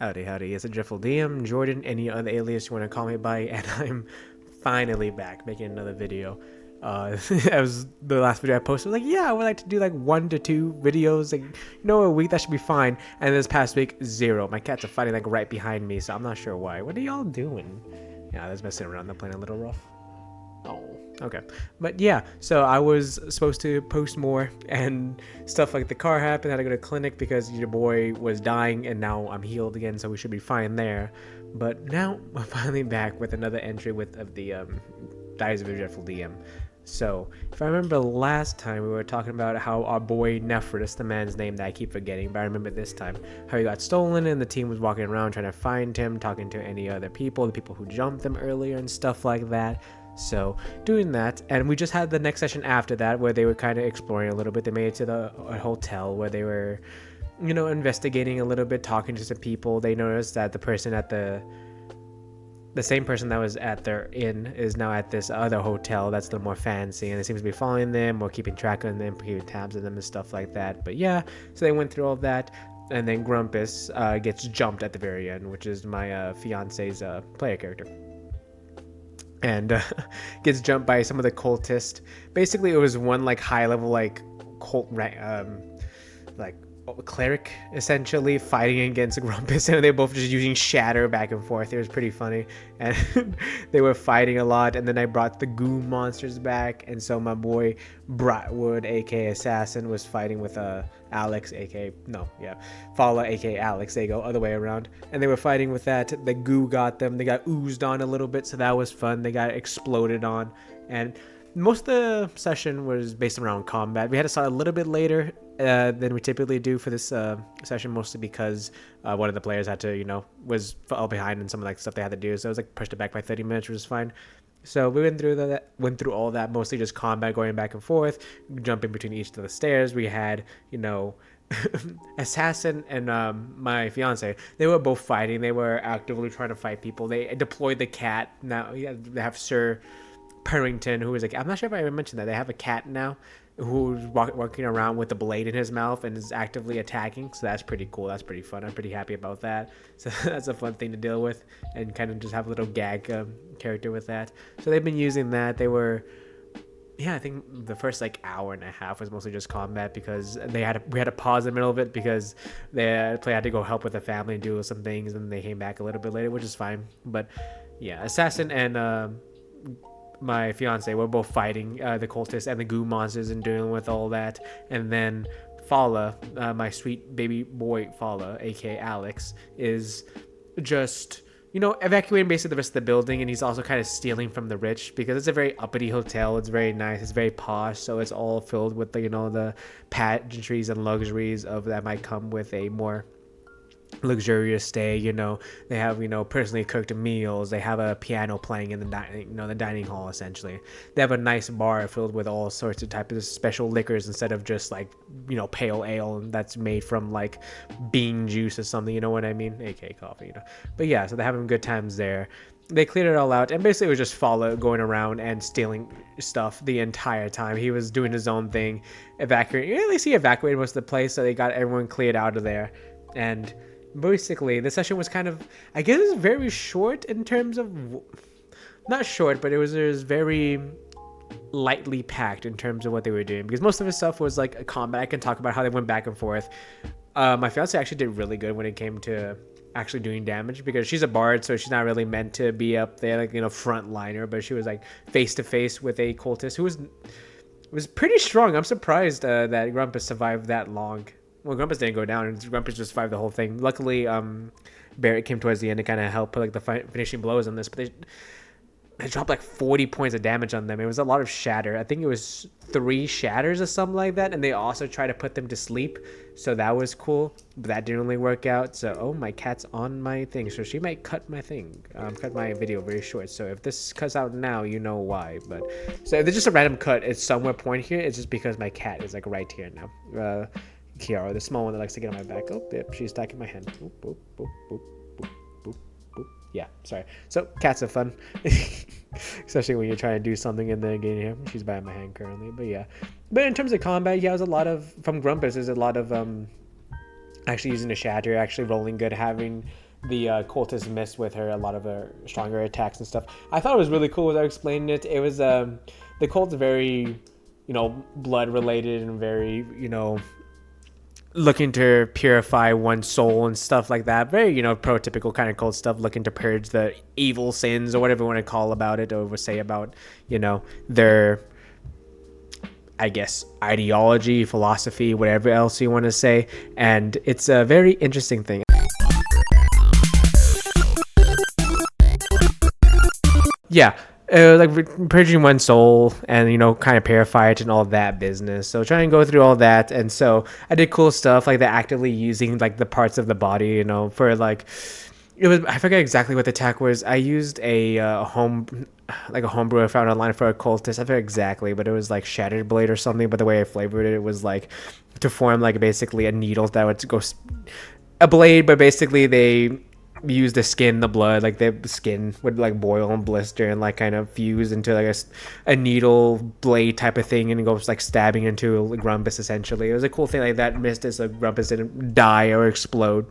Howdy, howdy. It's a Driftful DM, Jordan, any other alias you want to call me by, and I'm finally back making another video. That was the last video I posted. Like, yeah, I would like to do like 1 to 2 videos, like, a week. That should be fine. And this past week, zero. My cats are fighting like right behind me, so I'm not sure why. What are y'all doing? Yeah, they're messing around. They're playing a little rough. Oh, okay. But yeah, so I was supposed to post more and stuff like the car happened. I had to go to clinic because your boy was dying, and now I'm healed again, so we should be fine there. But now I'm finally back with another entry of the Diaries of a Dreadful DM. So, if I remember last time, we were talking about how our boy Nephris, the man's name that I keep forgetting, but I remember this time, how he got stolen and the team was walking around trying to find him, talking to any other people, the people who jumped them earlier and stuff like that. So, doing that, and we just had the next session after that where they were kind of exploring a little bit. They made it to the hotel where they were, investigating a little bit, talking to some people. They noticed that the person at the same person that was at their inn is now at this other hotel that's a little more fancy, and it seems to be following them or keeping track of them, keeping tabs on them and stuff like that. But yeah, so they went through all of that, and then Grumpus gets jumped at the very end, which is my fiance's player character, and gets jumped by some of the cultists. Basically, it was one like high level like cult like cleric essentially fighting against Grumpus, and they were both just using shatter back and forth. It was pretty funny, and they were fighting a lot. And then I brought the goo monsters back, and so my boy Bratwood, aka Assassin, was fighting with Alex, aka Fala, aka Alex. They go other way around, and they were fighting with that. The goo got them. They got oozed on a little bit, so that was fun. They got exploded on, and most of the session was based around combat. We had to start a little bit later than we typically do for this session, mostly because one of the players had to, was fell behind in some of like stuff they had to do. So it was like pushed it back by 30 minutes, which was fine. So we went through all that, mostly just combat, going back and forth, jumping between each of the stairs. We had, Assassin and my fiance. They were both fighting. They were actively trying to fight people. They deployed the cat. Now they have Sir Purrington, who is like, I'm not sure if I ever mentioned that they have a cat now who's walking around with a blade in his mouth and is actively attacking. So that's pretty cool. That's pretty fun. I'm pretty happy about that. So that's a fun thing to deal with and kind of just have a little gag character with that. So they've been using that. They were, I think the first like hour and a half was mostly just combat because we had to pause in the middle of it because the player had to go help with the family and do some things, and they came back a little bit later, which is fine. But yeah, Assassin and my fiance were both fighting the cultists and the goo monsters and dealing with all that. And then Fala, my sweet baby boy Fala, aka Alex, is just evacuating basically the rest of the building, and he's also kind of stealing from the rich because it's a very uppity hotel. It's very nice, it's very posh, so it's all filled with the pageantries and luxuries of that might come with a more luxurious stay. They have personally cooked meals. They have a piano playing in the dining hall. Essentially, they have a nice bar filled with all sorts of types of special liquors instead of just like pale ale that's made from like bean juice or something. You know what I mean? aka coffee. But yeah, so they're having good times there. They cleared it all out, and basically it was just Fala going around and stealing stuff the entire time. He was doing his own thing, evacuating. At least he evacuated most of the place, so they got everyone cleared out of there. And basically the session was kind of, I guess, very short in terms of, not short, but it was very lightly packed in terms of what they were doing, because most of the stuff was like a combat. I can talk about how they went back and forth. My fiance actually did really good when it came to actually doing damage, because she's a bard, so she's not really meant to be up there like front liner, but she was like face to face with a cultist who was pretty strong. I'm surprised that Grumpus survived that long. Well, Grumpus didn't go down, and Grumpus just survived the whole thing. Luckily, Barrett came towards the end to kind of help put like the finishing blows on this, but they dropped like 40 points of damage on them. It was a lot of shatter. I think it was 3 shatters or something like that, and they also tried to put them to sleep, so that was cool, but that didn't really work out. So, my cat's on my thing, so she might cut my thing, cut my video very short. So if this cuts out now, you know why. But so if it's just a random cut, it's somewhere point here, it's just because my cat is like right here now. Kiara, the small one that likes to get on my back. Oh, yep, she's attacking my hand. Boop, boop, boop, boop, boop, boop, boop. Yeah, sorry. So, cats are fun. Especially when you're trying to do something in the game here. She's biting my hand currently, but yeah. But in terms of combat, yeah, it was a lot of, from Grumpus, there's a lot of actually using the shatter, actually rolling good, having the cultists missed with her a lot of her stronger attacks and stuff. I thought it was really cool as I explained it. It was the cult's very, blood related and very, looking to purify one's soul and stuff like that. Very, prototypical kind of cult stuff, looking to purge the evil sins or whatever you want to call about it or say about, their, I guess, ideology, philosophy, whatever else you want to say. And it's a very interesting thing. Yeah, like purging one's soul and kind of purify it and all that business. So try and go through all that. And so I did cool stuff like that, actively using like the parts of the body, for like, it was, I forget exactly what the attack was. I used a homebrew I found online for a cultist. I forget exactly, but it was like Shattered Blade or something. But the way I flavored it, it was like to form like basically a needle that would go a blade, but basically they use the skin, the blood, like the skin would like boil and blister and like kind of fuse into like a needle blade type of thing, and it goes like stabbing into a Grumpus essentially. It was a cool thing like that. Missed this, like Grumpus didn't die or explode.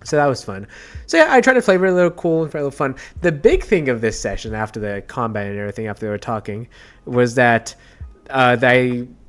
So that was fun. So yeah, I tried to flavor it a little cool and a little fun. The big thing of this session after the combat and everything, after they were talking, was that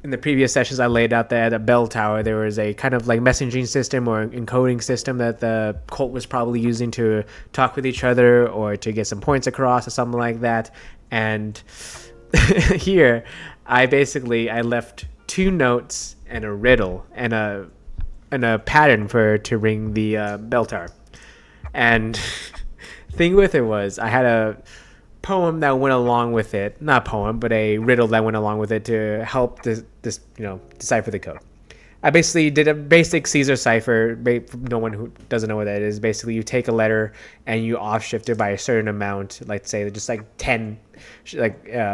in the previous sessions I laid out that at a bell tower there was a kind of like messaging system or encoding system that the cult was probably using to talk with each other or to get some points across or something like that. And here I left 2 notes and a riddle and a pattern to ring the bell tower. And thing with it was I had a poem that went along with it, not poem, but a riddle that went along with it to help decipher the code. I basically did a basic Caesar cipher. No one who doesn't know what that is. Basically, you take a letter and you offshift it by a certain amount. Let's say just like 10,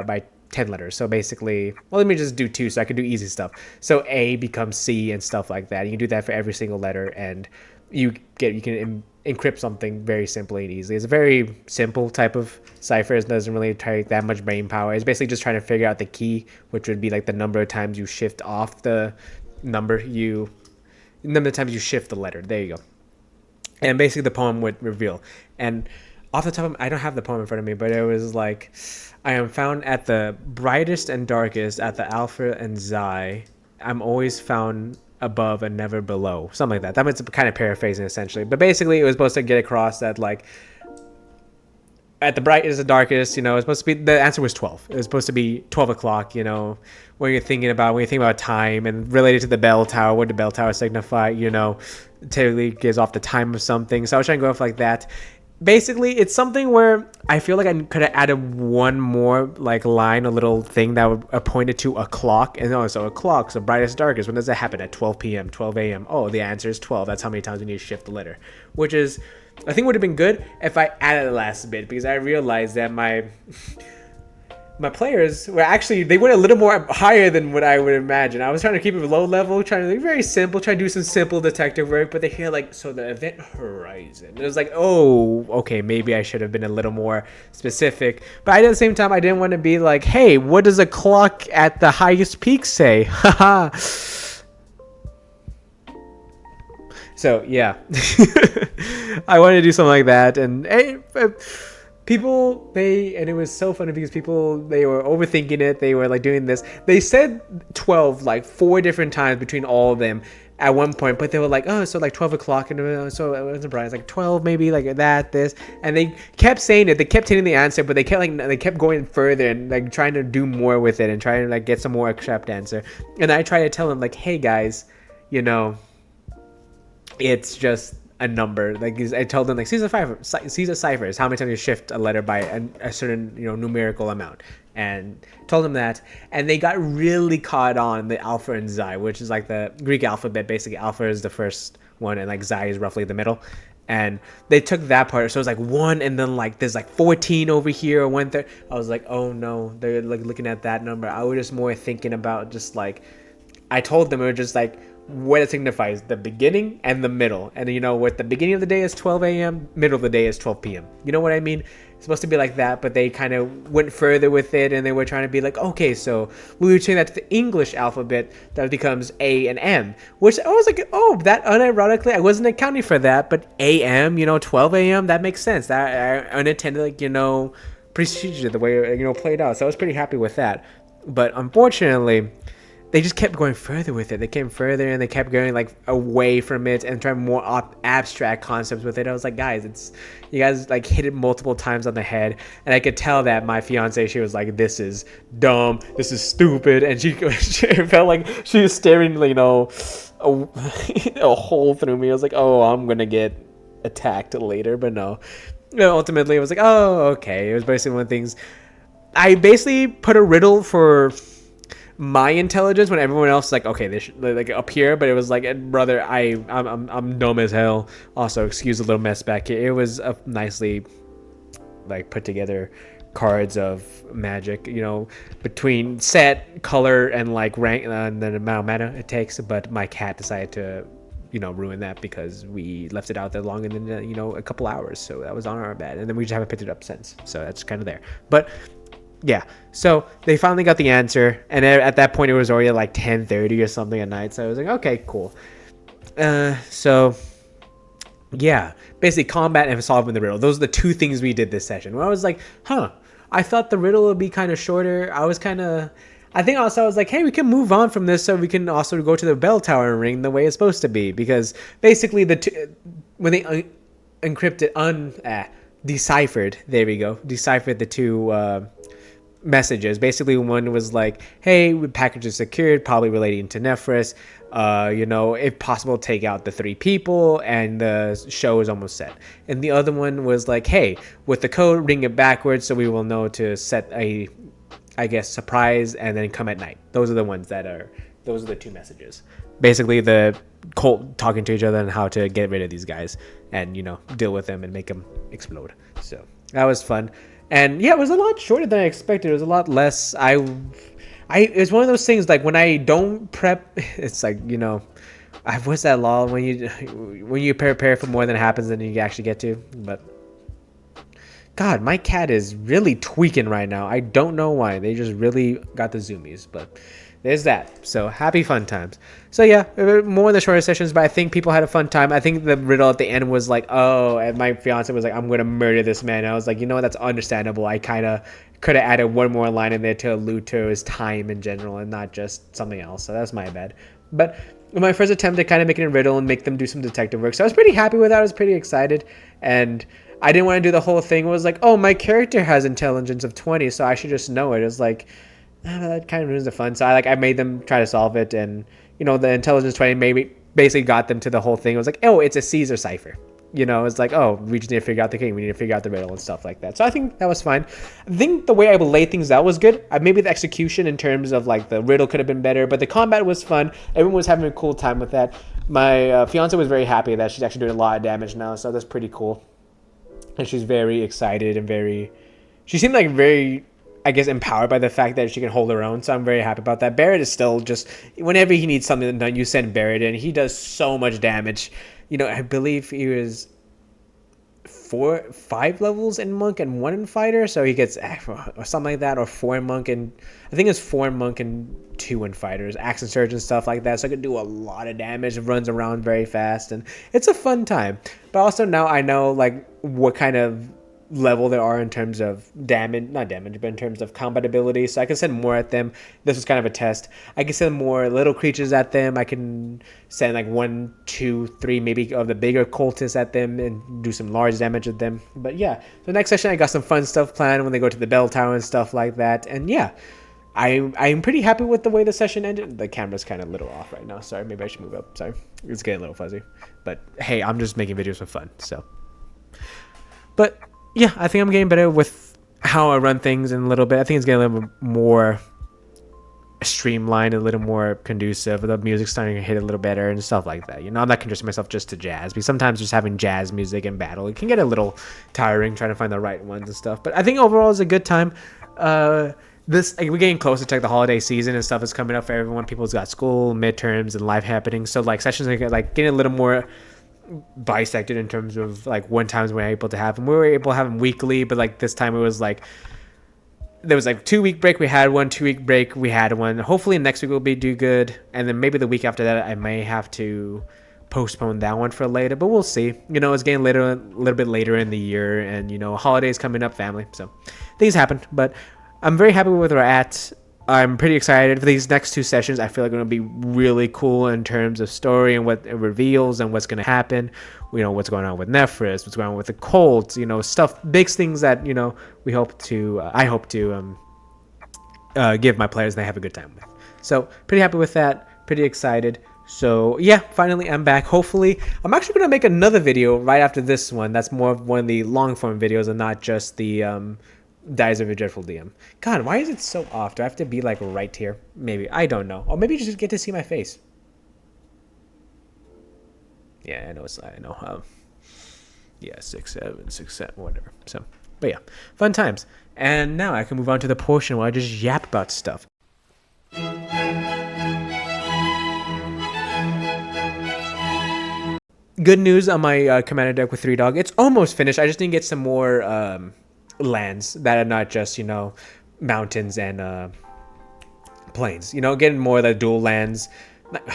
by 10 letters. So basically, well, let me just do 2 so I can do easy stuff. So A becomes C and stuff like that. You can do that for every single letter, and you can encrypt something very simply and easily. It's a very simple type of cipher. It doesn't really take that much brain power. It's basically just trying to figure out the key, which would be like the number of times you shift off the number of times you shift the letter. There you go. And basically the poem would reveal. And off the top of I don't have the poem in front of me, but it was like, I am found at the brightest and darkest, at the Alpha and Xi. I'm always found above and never below. Something like that. That was kind of paraphrasing essentially. But basically it was supposed to get across that like at the brightest and darkest, it was supposed to be, the answer was 12. It was supposed to be 12 o'clock, when you're thinking about time and related to the bell tower, what the bell tower signify, typically gives off the time of something. So I was trying to go off like that. Basically, it's something where I feel like I could have added one more like line, a little thing that would point it to a clock. And so a clock, so brightest, darkest. When does that happen? At 12 p.m., 12 a.m. Oh, the answer is 12. That's how many times we need to shift the letter. Which is, I think would have been good if I added the last bit, because I realized that my players were actually, they went a little more higher than what I would imagine. I was trying to keep it low level, trying to be very simple, trying to do some simple detective work, but they hear like, so the event horizon. It was like, oh, okay, maybe I should have been a little more specific. But at the same time, I didn't want to be like, hey, what does a clock at the highest peak say? Haha. So yeah, I wanted to do something like that, and and it was so funny because they were overthinking it. They were like doing this. They said 12 like 4 different times between all of them at one point, but they were like, oh, so like 12 o'clock, and so it wasn't Brian. It's like 12 maybe, like that, this, and they kept saying it. They kept hitting the answer, but they kept going further and like trying to do more with it and trying to like get some more accept answer. And I tried to tell them like, hey guys, it's just a number. Like I told them like Caesar cipher is how many times you shift a letter by a certain numerical amount, and told them that, and they got really caught on the Alpha and Xi, which is like the Greek alphabet. Basically, Alpha is the first one, and like Xi is roughly the middle. And they took that part, so it was like 1, and then like there's like 14 over here or 1/3. I was like, oh no, they're like looking at that number. I was just more thinking about just like, I told them it was just like what it signifies, the beginning and the middle. And you know what, the beginning of the day is 12 a.m., middle of the day is 12 p.m. You know what I mean? It's supposed to be like that, but they kind of went further with it, and they were trying to be like, okay, so we would change that to the English alphabet, that becomes A and M, which I was like, oh, that unironically, I wasn't accounting for that, but AM, 12 a.m., that makes sense. That unintended, like, procedure, the way it, played out. So I was pretty happy with that. But unfortunately, they just kept going further with it. They came further and they kept going like away from it and trying more abstract concepts with it. I was like, guys, you guys like hit it multiple times on the head, and I could tell that my fiance, she was like, this is dumb, this is stupid, and she felt like she was staring, a hole through me. I was like, oh, I'm gonna get attacked later, but no. Ultimately, it was like, oh, okay. It was basically one of the things. I basically put a riddle for my intelligence when everyone else is like, okay, they should like up here, but it was like, brother, I'm dumb as hell. Also, excuse the little mess back here. It was a nicely like put together cards of magic, between set, color, and like rank, and the amount of mana it takes. But my cat decided to ruin that because we left it out there longer than a couple hours, so that was on our bed, and then we just haven't picked it up since, so that's kind of there. But yeah, so they finally got the answer, and at that point it was already like 10:30 or something at night, so I was like, okay, cool. So yeah, basically combat and solving the riddle, those are the two things we did this session, where I was like, I thought the riddle would be kind of shorter. I think also I was like, hey, we can move on from this so we can also go to the bell tower and ring the way it's supposed to be. Because basically when they deciphered the two messages. Basically, one was like, hey, package is secured, probably relating to Nephris. If possible, take out the 3 people, and the show is almost set. And the other one was like, hey, with the code, ring it backwards so we will know to set a, I guess, surprise, and then come at night. Those are the two messages. Basically, the cult talking to each other and how to get rid of these guys and, deal with them and make them explode. So that was fun. And yeah, it was a lot shorter than I expected. It was a lot less. It's one of those things, like when I don't prep, it's like, what's that law when you prepare for more than happens than you actually get to. But God, my cat is really tweaking right now. I don't know why. They just really got the zoomies, but there's that. So happy fun times. So yeah, more in the shorter sessions, but I think people had a fun time. I think the riddle at the end was like, oh, and my fiance was like, I'm going to murder this man. And I was like, that's understandable. I kind of could have added one more line in there to allude to his time in general and not just something else. So that's my bad. But my first attempt at kind of making a riddle and make them do some detective work. So I was pretty happy with that. I was pretty excited. And I didn't want to do the whole thing. It was like, oh, my character has intelligence of 20, so I should just know it. It was like, that kind of ruins the fun. So I made them try to solve it, and the intelligence 20 maybe basically got them to the whole thing. It was like, oh, it's a Caesar cipher. It's like, oh, we just need to figure out the king. We need to figure out the riddle and stuff like that. So I think that was fine. I think the way I laid things out was good. Maybe the execution in terms of like the riddle could have been better, but the combat was fun. Everyone was having a cool time with that. My fiance was very happy that she's actually doing a lot of damage now, so that's pretty cool. And she's very excited and she seemed like very, I guess, empowered by the fact that she can hold her own. So I'm very happy about that. Barrett is still just, whenever he needs something done, you send Barrett in. He does so much damage. I believe he was 5 levels in monk and 1 in fighter. So he gets, or something like that, or 4 in monk and, I think it's 4 in monk and 2 in fighters, axe and surge and stuff like that. So I can do a lot of damage. It runs around very fast, and it's a fun time. But also now I know like what kind of level there are in terms of not damage, but in terms of combat ability. So I can send more at them. This was kind of a test. I can send more little creatures at them. I can send like 1, 2, 3 maybe of the bigger cultists at them and do some large damage at them. But yeah, the next session I got some fun stuff planned when they go to the bell tower and stuff like that. And yeah, I'm pretty happy with the way the session ended. The camera's kind of a little off right now. Sorry, maybe I should move up. Sorry, it's getting a little fuzzy. But hey, I'm just making videos for fun. So, but yeah, I think I'm getting better with how I run things in a little bit. I think it's getting a little more streamlined, a little more conducive. The music's starting to hit a little better and stuff like that. I'm not conditioning myself just to jazz, because sometimes just having jazz music in battle, it can get a little tiring trying to find the right ones and stuff. But I think overall it's a good time. this like, we're getting closer to like the holiday season and stuff is coming up for everyone. People's got school, midterms, and life happening. So like sessions are like getting a little more bisected in terms of like when times we're able to have them. We were able to have them weekly, but like this time it was like there was like 2 week break. We had one 2 week break. We had one. Hopefully next week will be do good, and then maybe the week after that I may have to postpone that one for later, but we'll see. You know, it's getting later, a little bit later in the year, and you know, holidays coming up, family. So things happen, but I'm very happy with where we're at. I'm pretty excited for these next 2 sessions. I feel like they're going to be really cool in terms of story and what it reveals and what's going to happen. You know, what's going on with Nephris, what's going on with the Colts, you know, stuff, big things that, you know, I hope to give my players and they have a good time with. So pretty happy with that. Pretty excited. So yeah, finally I'm back. Hopefully, I'm actually going to make another video right after this one. That's more of one of the long form videos and not just the Diaries of a Dreadful DM. God, why is it so off? Do I have to be like right here? Maybe. I don't know. Or maybe you just get to see my face. Yeah, I know. I know. Yeah, 6'7", 6'7", whatever. So, but yeah, fun times. And now I can move on to the portion where I just yap about stuff. Good news on my commander deck with 3 dog. It's almost finished. I just need to get some more lands that are not just, you know, mountains and plains. You know, getting more of the dual lands.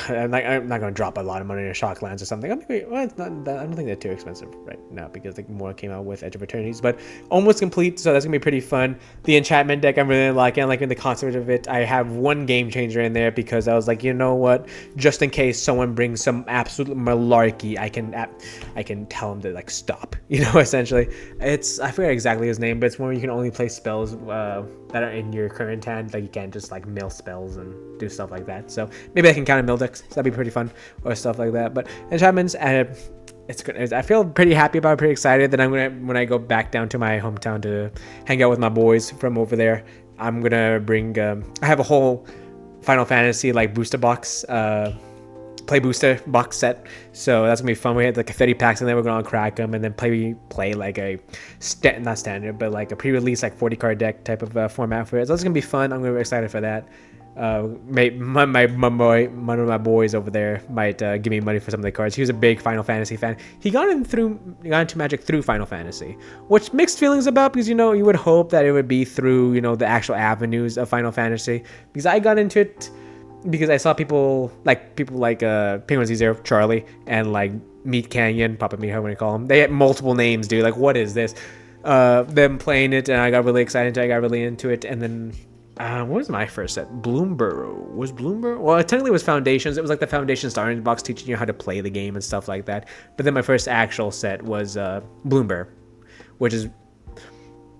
I'm not going to drop a lot of money in shock lands or something. Maybe, well, it's not, I don't think they're too expensive right now because like more came out with Edge of Eternities, but almost complete, so that's going to be pretty fun. The enchantment deck I'm really liking. I'm liking the concept of it. I have one game changer in there because I was like, you know what, just in case someone brings some absolute malarkey, I can tell them to like stop, you know, essentially. I forget exactly his name, but it's where you can only play spells that are in your current hand. Like you can't just like mill spells and do stuff like that. So maybe I can count mill decks, so that'd be pretty fun, or stuff like that. But enchantments, it's good. I feel pretty happy about it, pretty excited that I'm gonna, when I go back down to my hometown to hang out with my boys from over there, I'm gonna bring I have a whole Final Fantasy like booster box play booster box set, so that's gonna be fun. We had like 30 packs and then we're gonna crack them and then play like a not standard but like a pre-release like 40 card deck type of format for it. So that's gonna be fun. I'm gonna be excited for that. One of my boys over there might give me money for some of the cards. He was a big Final Fantasy fan. He got into Magic through Final Fantasy, which mixed feelings about, because you know you would hope that it would be through, you know, the actual avenues of Final Fantasy, because I got into it because I saw people like Penguin Zero, Charlie, and like Meat Canyon, Papa Meat, however you call them. They had multiple names, dude. Like, what is this? Them playing it, and I got really excited. I got really into it, and then what was my first set? Bloomborough. Was Bloomborough? Well, it technically was Foundations. It was like the Foundation starting box teaching you how to play the game and stuff like that. But then my first actual set was Bloomborough, which is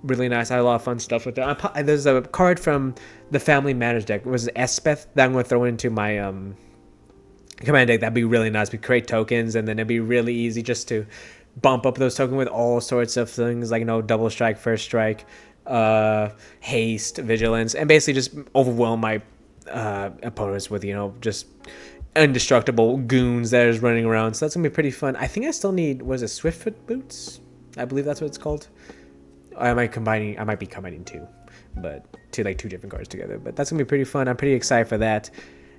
really nice. I had a lot of fun stuff with it. There's a card from the Family Managed deck. It was Espeth that I'm going to throw into my command deck. That'd be really nice. We create tokens, and then it'd be really easy just to bump up those tokens with all sorts of things, like, you know, double strike, first strike, haste, vigilance, and basically just overwhelm my opponents with, you know, just indestructible goons that is running around. So that's gonna be pretty fun. I think I still need, was it Swiftfoot boots? I believe that's what it's called. I might be combining two different cards together, but that's gonna be pretty fun. I'm pretty excited for that.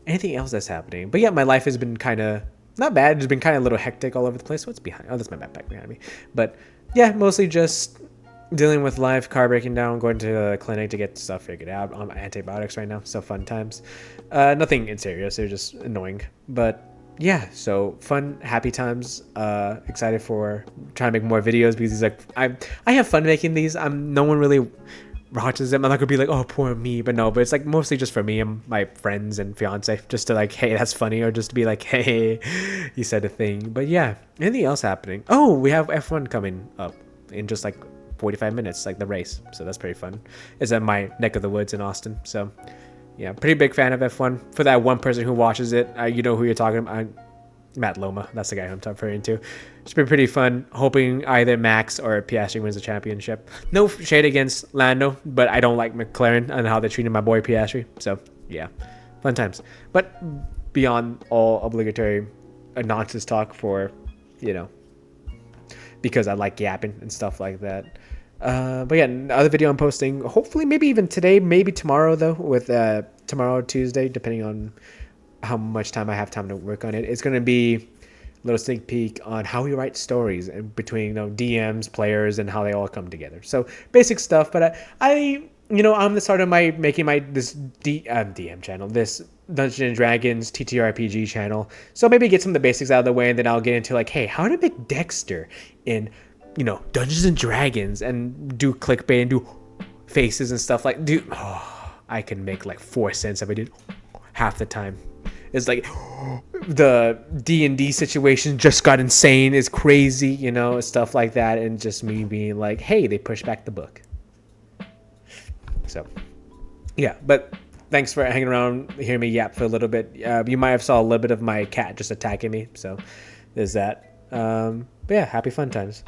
Anything else that's happening? But yeah, my life has been kind of not bad. It's been kind of a little hectic all over the place. What's behind? Oh, that's my backpack behind me. But yeah, mostly just dealing with life, car breaking down, going to the clinic to get stuff figured out. I'm on antibiotics right now, so fun times. Nothing serious. They're just annoying. But yeah, so fun, happy times. Excited for trying to make more videos, because he's like, I have fun making these. No one really watches them. I'm not gonna be like, oh, poor me, but no. But it's like mostly just for me and my friends and fiance, just to like, hey, that's funny, or just to be like, hey, you said a thing. But yeah, anything else happening? Oh, we have F1 coming up in just like 45 minutes, like the race, so that's pretty fun. It's at my neck of the woods in Austin, so yeah, pretty big fan of F1. For that one person who watches it, you know who you're talking about. Matt Loma, that's the guy I'm referring to. It's been pretty fun. Hoping either Max or Piastri wins the championship. No shade against Lando, but I don't like McLaren and how they're treating my boy Piastri. So yeah, fun times. But beyond all obligatory nonsense talk, for, you know, because I like yapping and stuff like that. But yeah, another video I'm posting, hopefully maybe even today, maybe tomorrow though, with tomorrow Tuesday, depending on how much time I have time to work on it. It's going to be a little sneak peek on how we write stories and between, DMs, players, and how they all come together. So basic stuff, but I'm the start of making my this DM channel, this Dungeons and Dragons TTRPG channel. So maybe get some of the basics out of the way, and then I'll get into like, hey, how to make Dexter in Dungeons and Dragons, and do clickbait and do faces and stuff like, dude. Oh, I can make like 4 cents if I did half the time. It's like the D&D situation just got insane, is crazy, stuff like that, and just me being like, hey, they pushed back the book. So, yeah, but thanks for hanging around, hearing me yap for a little bit. You might have saw a little bit of my cat just attacking me, so there's that. But yeah, happy fun times.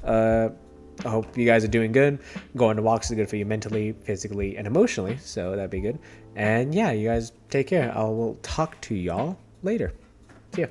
I hope you guys are doing good. Going to walks is good for you mentally, physically, and emotionally, so that'd be good. And yeah, you guys take care. I will talk to y'all later. See ya.